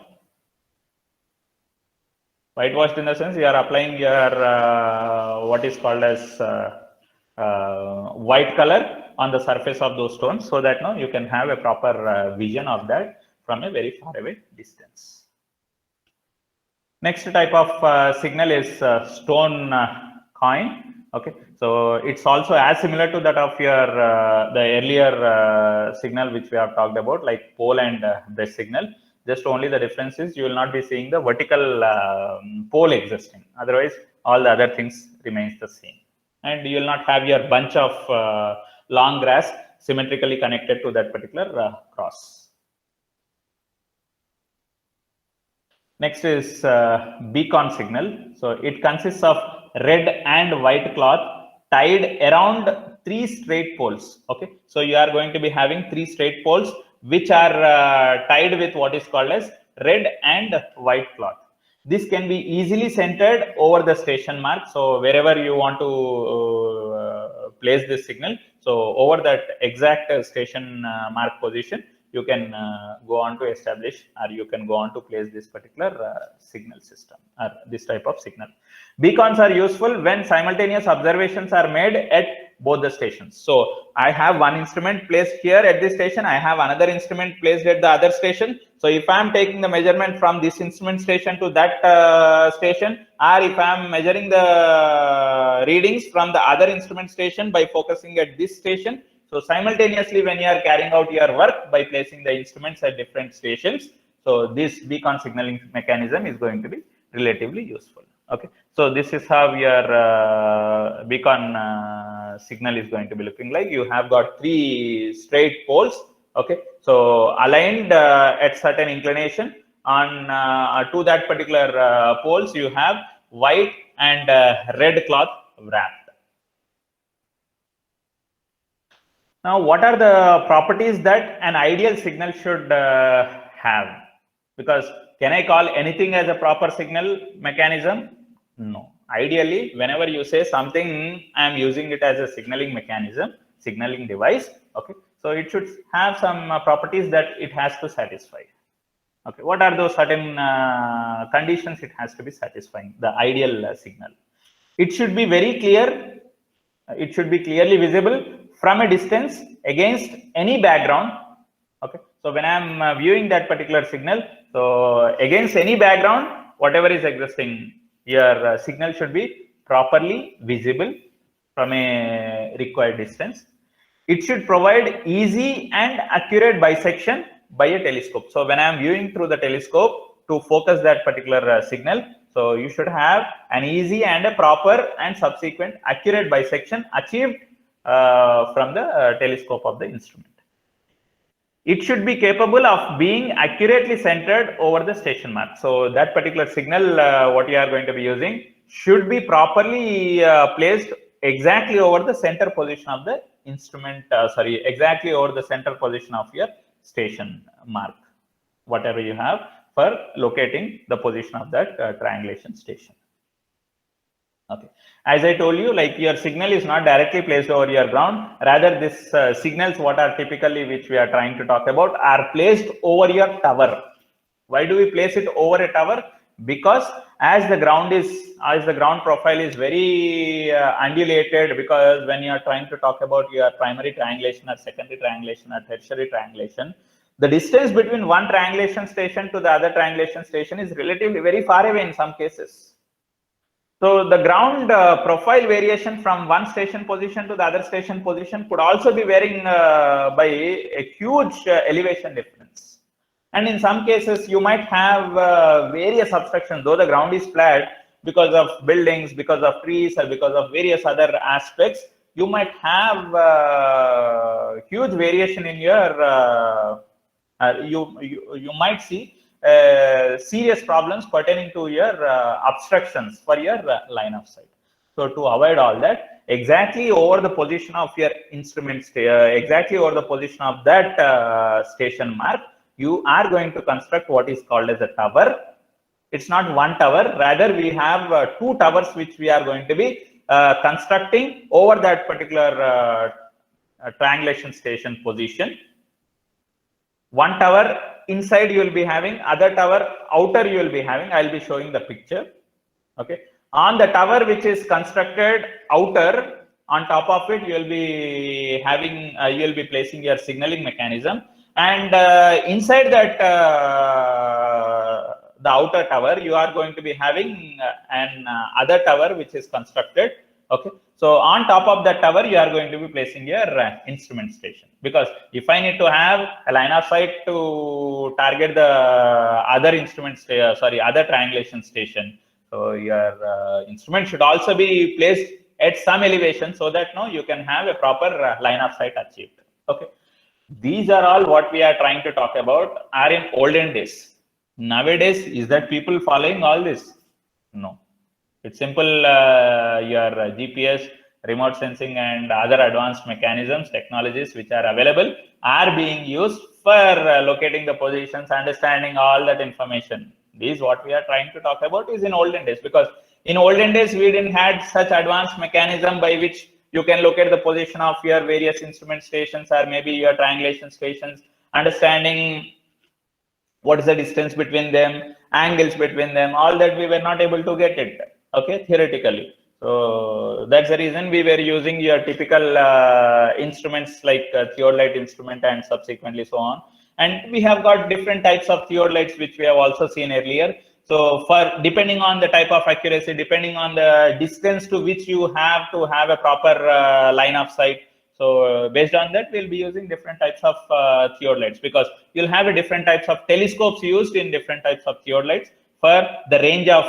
Whitewashed in the sense you are applying your what is called as white color on the surface of those stones, so that you can have a proper vision of that from a very far away distance. Next type of signal is stone coin. Okay, so it's also as similar to that of your the earlier signal which we have talked about, like pole and brush signal. Just only the difference is you will not be seeing the vertical pole existing. Otherwise, all the other things remains the same, and you will not have your bunch of long grass symmetrically connected to that particular cross. Next is beacon signal. So it consists of red and white cloth tied around 3 straight poles. Okay, so you are going to be having 3 straight poles which are tied with what is called as red and white cloth. This can be easily centered over the station mark. So wherever you want to place this signal, so over that exact station mark position, you can go on to establish, or you can go on to place this particular signal system, or this type of signal. Beacons are useful when simultaneous observations are made at both the stations. So I have one instrument placed here at this station, I have another instrument placed at the other station. So if I am taking the measurement from this instrument station to that station, or if I am measuring the readings from the other instrument station by focusing at this station, so simultaneously when you are carrying out your work by placing the instruments at different stations, so this beacon signaling mechanism is going to be relatively useful. Okay, so this is how your beacon signal is going to be looking like. You have got 3 straight poles. Okay, so aligned at certain inclination on to that particular poles, you have white and red cloth wrapped. Now, what are the properties that an ideal signal should have? Because can I call anything as a proper signal mechanism? No. Ideally, whenever you say something, I am using it as a signaling mechanism, signaling device. Okay, so it should have some properties that it has to satisfy. Okay, what are those certain conditions it has to be satisfying? The ideal signal. It should be very clear. It should be clearly visible from a distance against any background. Okay, so when I am viewing that particular signal, so against any background, whatever is existing, your signal should be properly visible from a required distance. It should provide easy and accurate bisection by a telescope. So when I am viewing through the telescope to focus that particular signal, so you should have an easy and a proper and subsequent accurate bisection achieved from the telescope of the instrument. It should be capable of being accurately centered over the station mark. So that particular signal, what you are going to be using, should be properly placed exactly over the center position of the instrument, exactly over the center position of your station mark, whatever you have for locating the position of that triangulation station. Okay, as I told you, like your signal is not directly placed over your ground, rather this signals what are typically which we are trying to talk about are placed over your tower. Why do we place it over a tower? Because as the ground profile is very undulated, because when you are trying to talk about your primary triangulation or secondary triangulation or tertiary triangulation, the distance between one triangulation station to the other triangulation station is relatively very far away in some cases. So the ground profile variation from one station position to the other station position could also be varying by a huge elevation difference. And in some cases, you might have various obstructions, though the ground is flat, because of buildings, because of trees, or because of various other aspects. You might have huge variation in your, you might see serious problems pertaining to your obstructions for your line of sight. So to avoid all that, exactly over the position of your instrument, exactly over the position of that station mark, you are going to construct what is called as a tower. It's not one tower, rather we have 2 towers which we are going to be constructing over that particular triangulation station position. One tower inside you will be having, other tower outer you will be having. I will be showing the picture. Okay, on the tower which is constructed outer, On top of it, you will be having, you will be placing your signaling mechanism, and inside that the outer tower, you are going to be having an other tower which is constructed. Okay, so on top of that tower, you are going to be placing your instrument station, because if I need to have a line of sight to target the other instruments, other triangulation station, so your instrument should also be placed at some elevation, so that you can have a proper line of sight achieved. Okay, these are all what we are trying to talk about are in olden days. Nowadays, is that people following all this? No. It's simple. Your GPS, remote sensing, and other advanced mechanisms, technologies which are available are being used for locating the positions, understanding all that information. This is what we are trying to talk about is in olden days, because in olden days we didn't had such advanced mechanism by which you can locate the position of your various instrument stations or maybe your triangulation stations, understanding what is the distance between them, angles between them, all that we were not able to get it, okay, theoretically. So that's the reason we were using your typical instruments like theodolite instrument and subsequently so on. And we have got different types of theodolites which we have also seen earlier. So for depending on the type of accuracy, depending on the distance to which you have to have a proper line of sight, so based on that, we'll be using different types of theodolites, because you'll have a different types of telescopes used in different types of theodolites for the range of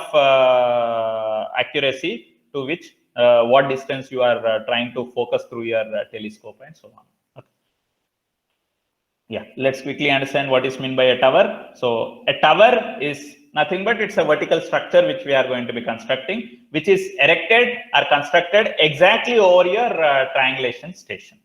accuracy to which what distance you are trying to focus through your telescope and so on. Okay. Yeah, let's quickly understand what is meant by a tower. So a tower is nothing but it's a vertical structure which we are going to be constructing, which is erected or constructed exactly over your triangulation station.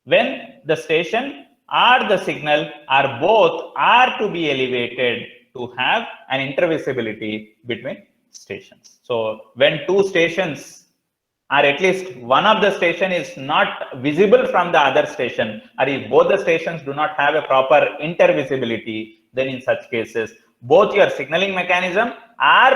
When the station or the signal or both are to be elevated to have an intervisibility between stations. So when two stations, or at least one of the station is not visible from the other station, or if both the stations do not have a proper intervisibility, then in such cases, both your signaling mechanism or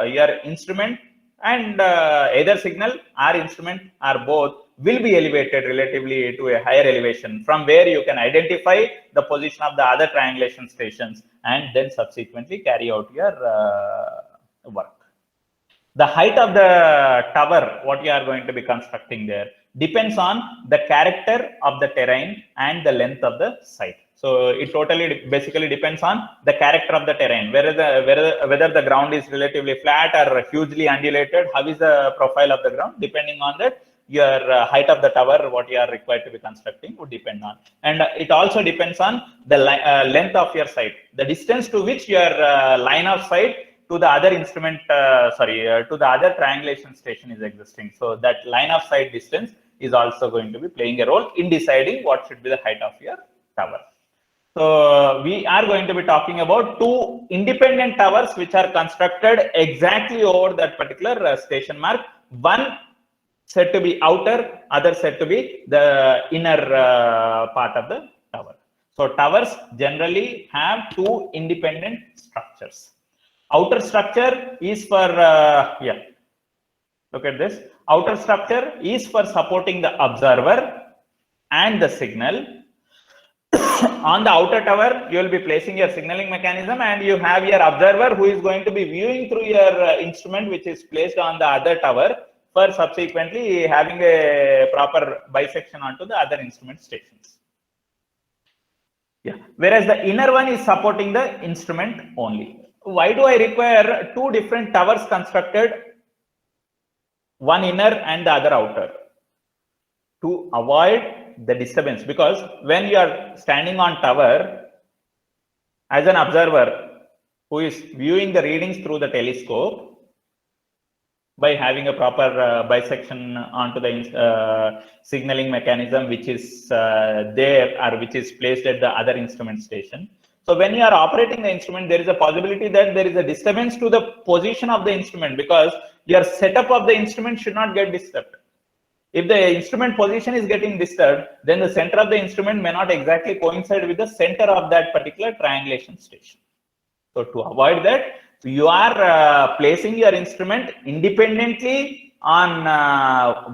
your instrument and either signal or instrument or both will be elevated relatively to a higher elevation, from where you can identify the position of the other triangulation stations and then subsequently carry out your work. The height of the tower, what you are going to be constructing there, depends on the character of the terrain and the length of the site. So it totally basically depends on the character of the terrain, whether the ground is relatively flat or hugely undulated, how is the profile of the ground, depending on that, your height of the tower, what you are required to be constructing would depend on. And it also depends on the length of your site, the distance to which your line of sight to the other instrument, to the other triangulation station is existing. So that line of sight distance is also going to be playing a role in deciding what should be the height of your tower. So we are going to be talking about two independent towers which are constructed exactly over that particular station mark. One said to be outer, other said to be the inner part of the tower. So towers generally have two independent structures. Outer structure is for, look at this. Outer structure is for supporting the observer and the signal. On the outer tower, you will be placing your signaling mechanism and you have your observer who is going to be viewing through your instrument which is placed on the other tower for subsequently having a proper bisection onto the other instrument stations. Yeah. Whereas the inner one is supporting the instrument only. Why do I require two different towers constructed, one inner and the other outer? To avoid the disturbance, because when you are standing on tower as an observer who is viewing the readings through the telescope by having a proper bisection onto the signaling mechanism which is there or which is placed at the other instrument station. So when you are operating the instrument, there is a possibility that there is a disturbance to the position of the instrument, because your setup of the instrument should not get disturbed. If the instrument position is getting disturbed, then the center of the instrument may not exactly coincide with the center of that particular triangulation station. So to avoid that, you are placing your instrument independently on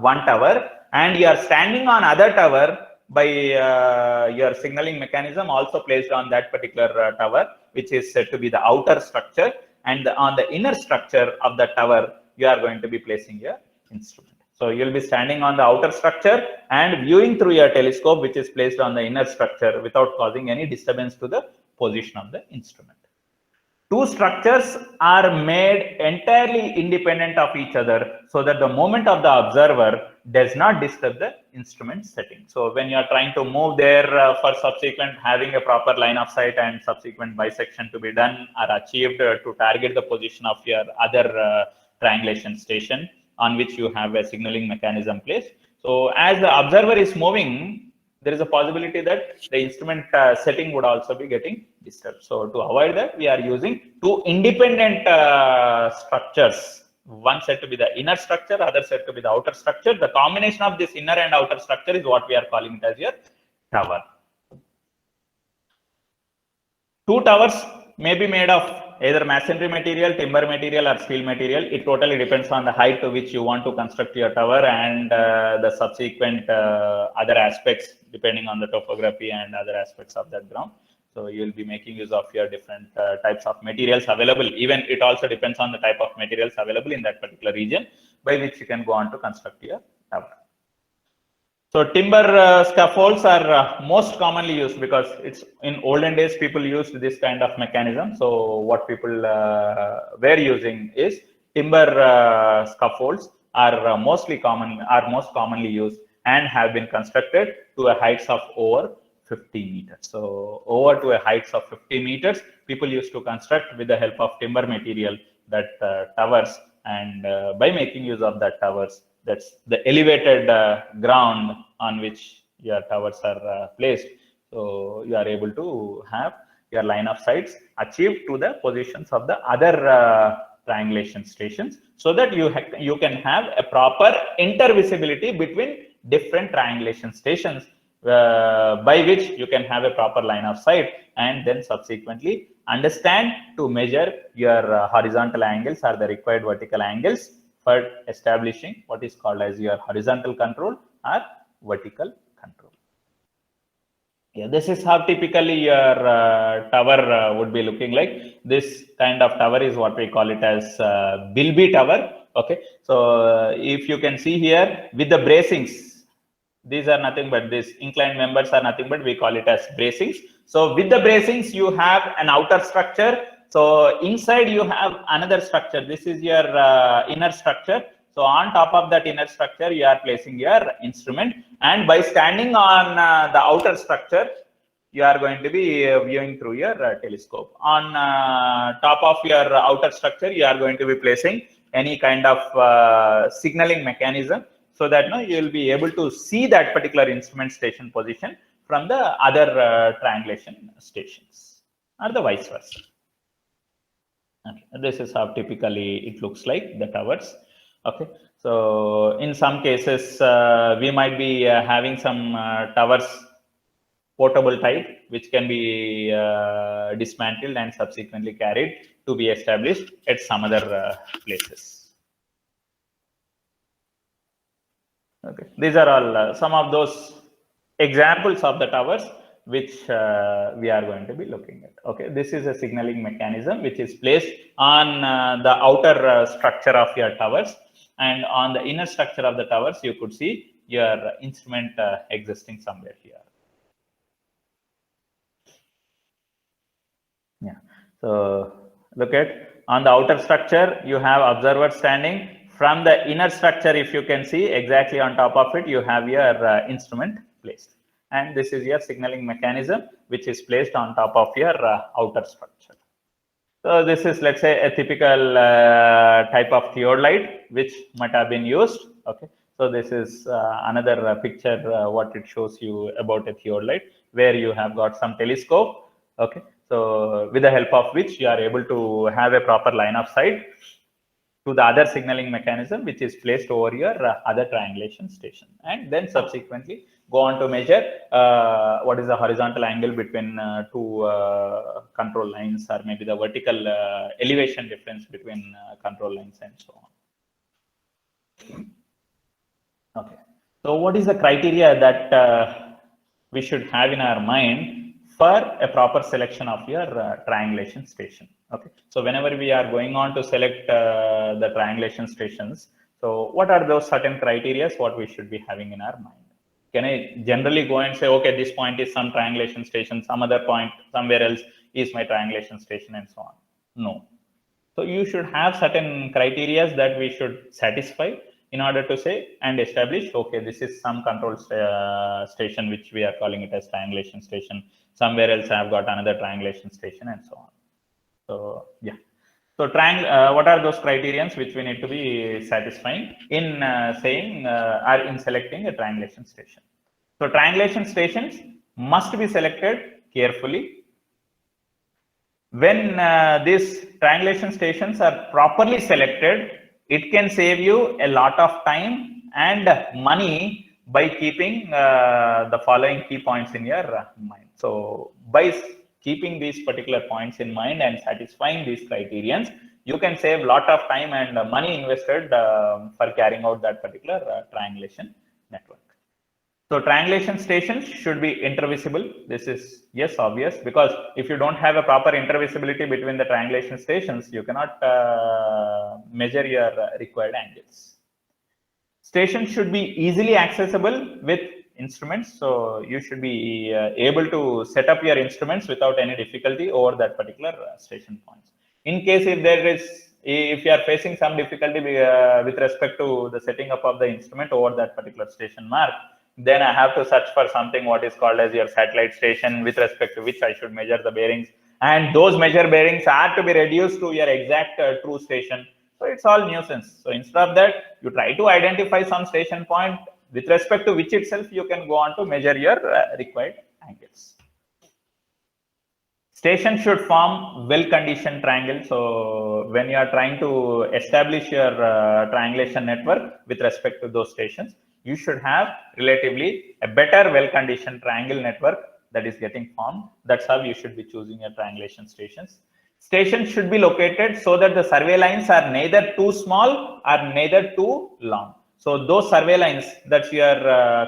one tower, and you are standing on other tower by your signaling mechanism also placed on that particular tower, which is said to be the outer structure, and on the inner structure of the tower you are going to be placing your instrument. So you'll be standing on the outer structure and viewing through your telescope, which is placed on the inner structure, without causing any disturbance to the position of the instrument. Two structures are made entirely independent of each other, so that the movement of the observer does not disturb the instrument setting. So when you are trying to move there for subsequent having a proper line of sight and subsequent bisection to be done are achieved to target the position of your other triangulation station on which you have a signaling mechanism placed. So as the observer is moving, there is a possibility that the instrument setting would also be getting disturbed. So to avoid that, we are using two independent structures. One said to be the inner structure, other said to be the outer structure. The combination of this inner and outer structure is what we are calling it as your tower. Two towers may be made of either masonry material, timber material, or steel material. It totally depends on the height to which you want to construct your tower and the subsequent other aspects depending on the topography and other aspects of that ground. So you will be making use of your different types of materials available. Even it also depends on the type of materials available in that particular region by which you can go on to construct your tower. So timber scaffolds are most commonly used because it's in olden days people used this kind of mechanism. So what people were using is timber scaffolds are most commonly used and have been constructed to a heights of over 50 meters. So over to a heights of 50 meters, people used to construct with the help of timber material that towers, and by making use of that towers, that's the elevated ground on which your towers are placed. So you are able to have your line of sights achieved to the positions of the other triangulation stations, so that you can have a proper intervisibility between different triangulation stations, by which you can have a proper line of sight and then subsequently understand to measure your horizontal angles or the required vertical angles for establishing what is called as your horizontal control or vertical control. Yeah, this is how typically your tower would be looking like. This kind of tower is what we call it as Bilby tower. Okay, so if you can see here with the bracings, these are nothing but these inclined members are nothing but we call it as bracings. So with the bracings, you have an outer structure. So inside you have another structure. This is your inner structure. So on top of that inner structure, you are placing your instrument, and by standing on the outer structure, you are going to be viewing through your telescope. On top of your outer structure, you are going to be placing any kind of signaling mechanism, so that you will be able to see that particular instrument station position from the other triangulation stations, or the vice versa. Okay. This is how typically it looks like, the towers. Okay, so in some cases we might be having some towers portable type, which can be dismantled and subsequently carried to be established at some other places. Okay, these are all some of those examples of the towers which we are going to be looking at. Okay, this is a signaling mechanism which is placed on the outer structure of your towers, and on the inner structure of the towers you could see your instrument existing somewhere here. Yeah, so look at on the outer structure you have observer standing. From the inner structure, if you can see exactly on top of it, you have your instrument placed. And this is your signaling mechanism, which is placed on top of your outer structure. So this is, let's say, a typical type of theodolite, which might have been used. Okay. So this is another picture, what it shows you about a theodolite, where you have got some telescope. Okay. So with the help of which you are able to have a proper line of sight to the other signaling mechanism, which is placed over your other triangulation station, and then subsequently go on to measure what is the horizontal angle between two control lines, or maybe the vertical elevation difference between control lines, and so on. Okay. So what is the criteria that we should have in our mind for a proper selection of your triangulation station? Okay. So whenever we are going on to select the triangulation stations, so what are those certain criteria what we should be having in our mind? Can I generally go and say, okay, this point is some triangulation station, some other point somewhere else is my triangulation station, and so on? No. So you should have certain criteria that we should satisfy in order to say and establish, okay, this is some control station which we are calling it as triangulation station. Somewhere else I have got another triangulation station, and so on. So yeah. So what are those criterions which we need to be satisfying in saying or in selecting a triangulation station? So triangulation stations must be selected carefully. When these triangulation stations are properly selected, it can save you a lot of time and money by keeping the following key points in your mind. So by keeping these particular points in mind and satisfying these criterions, you can save a lot of time and money invested for carrying out that particular triangulation network. So triangulation stations should be intervisible. This is, yes, obvious, because if you don't have a proper intervisibility between the triangulation stations, you cannot measure your required angles. Stations should be easily accessible with instruments. So you should be able to set up your instruments without any difficulty over that particular station points. In case if you are facing some difficulty with respect to the setting up of the instrument over that particular station mark, then I have to search for something what is called as your satellite station, with respect to which I should measure the bearings, and those measure bearings are to be reduced to your exact true station. So it's all nuisance. So instead of that, you try to identify some station point with respect to which itself you can go on to measure your required angles. Station should form well-conditioned triangle. So when you are trying to establish your triangulation network with respect to those stations, you should have relatively a better well-conditioned triangle network that is getting formed. That's how you should be choosing your triangulation stations. Stations should be located so that the survey lines are neither too small or neither too long. So those survey lines, that's your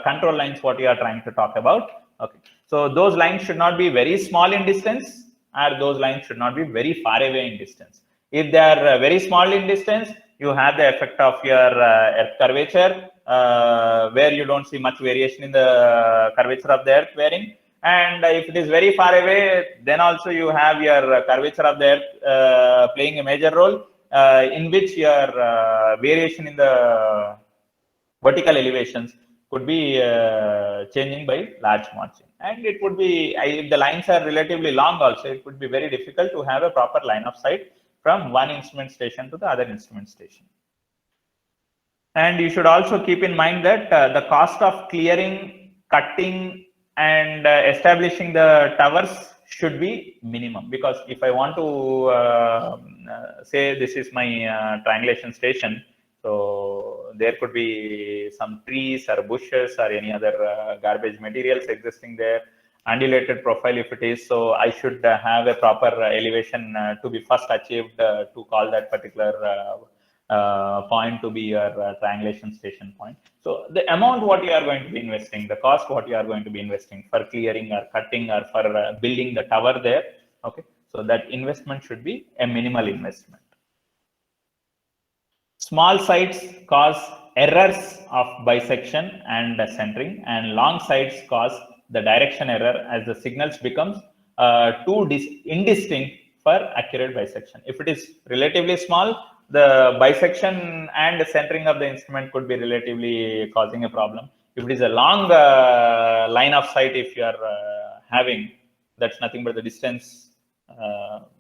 control lines, what you are trying to talk about. Okay. So those lines should not be very small in distance, or those lines should not be very far away in distance. If they are very small in distance, you have the effect of your earth curvature, where you don't see much variation in the curvature of the earth bearing. And if it is very far away, then also you have your curvature of the earth playing a major role, in which your variation in the vertical elevations could be changing by large margin. And it would be, if the lines are relatively long also, it would be very difficult to have a proper line of sight from one instrument station to the other instrument station. And you should also keep in mind that the cost of clearing, cutting, and establishing the towers should be minimum, because if I want to say this is my triangulation station, so there could be some trees or bushes or any other garbage materials existing there, undulated profile if it is, so I should have a proper elevation to be first achieved to call that particular point to be your triangulation station point. So the amount what you are going to be investing, the cost what you are going to be investing for clearing or cutting or for building the tower there, okay, so that investment should be a minimal investment. Small sites cause errors of bisection and centering, and long sites cause the direction error as the signals becomes too indistinct for accurate bisection. If it is relatively small, the bisection and centering of the instrument could be relatively causing a problem. If it is a long line of sight, if you are having, that's nothing but the distance,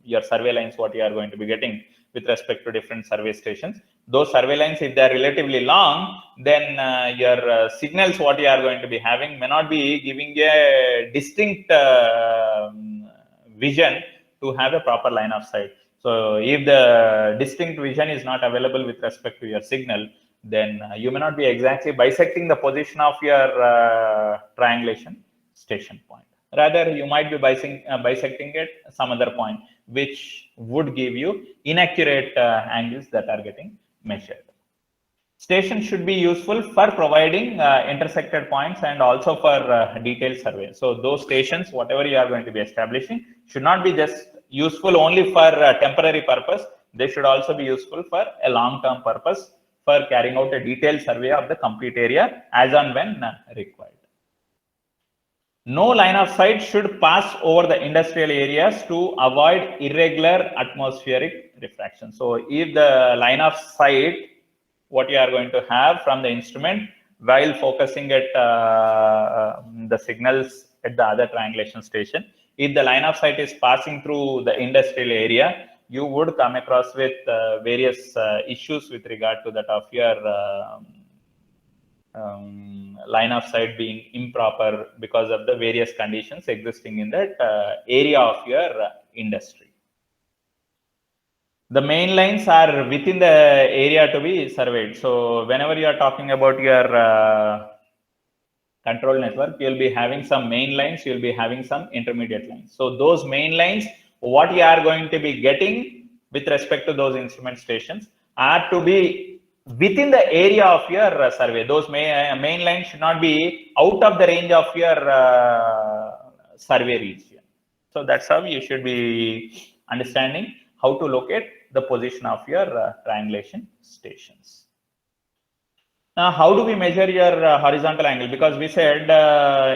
your survey lines, what you are going to be getting with respect to different survey stations. Those survey lines, if they are relatively long, then your signals, what you are going to be having, may not be giving a distinct vision to have a proper line of sight. So if the distinct vision is not available with respect to your signal, then you may not be exactly bisecting the position of your triangulation station point. Rather, you might be bisecting it some other point, which would give you inaccurate angles that are getting measured. Station should be useful for providing intersected points and also for detailed survey. So those stations, whatever you are going to be establishing, should not be just useful only for temporary purpose. They should also be useful for a long-term purpose for carrying out a detailed survey of the complete area as and when required. No line of sight should pass over the industrial areas to avoid irregular atmospheric refraction. So if the line of sight what you are going to have from the instrument while focusing at the signals at the other triangulation station, if the line of sight is passing through the industrial area, you would come across with various issues with regard to that of your line of sight being improper because of the various conditions existing in that area of your industry. The main lines are within the area to be surveyed. So whenever you are talking about your control network, you'll be having some main lines, you'll be having some intermediate lines. So those main lines, what you are going to be getting with respect to those instrument stations are to be within the area of your survey. Those main lines should not be out of the range of your survey region. So that's how you should be understanding how to locate the position of your triangulation stations. Now, how do we measure your horizontal angle? Because we said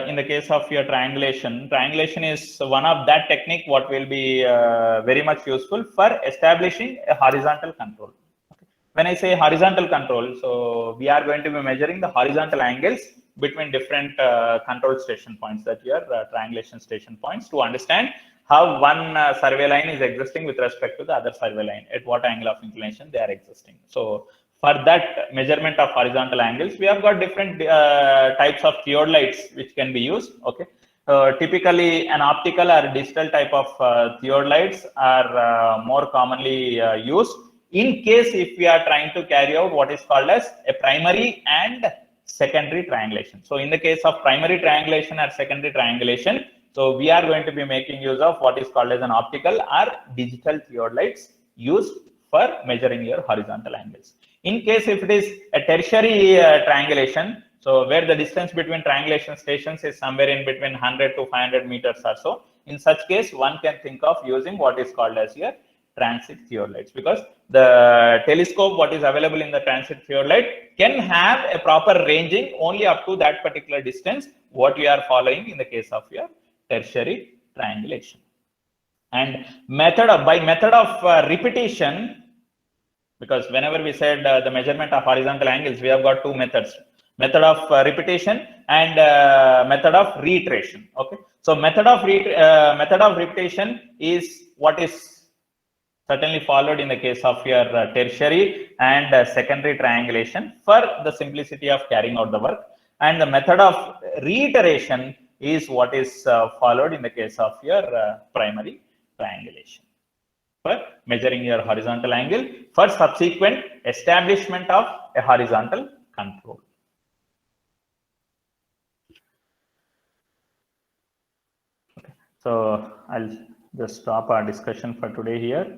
in the case of your triangulation is one of that technique what will be very much useful for establishing a horizontal control. Okay. When I say horizontal control, so we are going to be measuring the horizontal angles between different control station points, that your triangulation station points, to understand how one survey line is existing with respect to the other survey line, at what angle of inclination they are existing. So for that measurement of horizontal angles, we have got different types of theodolites which can be used. Okay, typically an optical or digital type of theodolites are more commonly used in case if we are trying to carry out what is called as a primary and secondary triangulation. So in the case of primary triangulation or secondary triangulation, so we are going to be making use of what is called as an optical or digital theodolites used for measuring your horizontal angles. In case if it is a tertiary triangulation, so where the distance between triangulation stations is somewhere in between 100 to 500 meters or so, in such case one can think of using what is called as your transit theodolites, because the telescope what is available in the transit theodolite can have a proper ranging only up to that particular distance what you are following in the case of your tertiary triangulation. And by method of repetition, because whenever we said the measurement of horizontal angles, we have got two methods: method of repetition and method of reiteration. Okay, so method of repetition is what is certainly followed in the case of your tertiary and secondary triangulation for the simplicity of carrying out the work, and the method of reiteration is what is followed in the case of your primary triangulation for measuring your horizontal angle for subsequent establishment of a horizontal control. Okay. So I'll just stop our discussion for today here.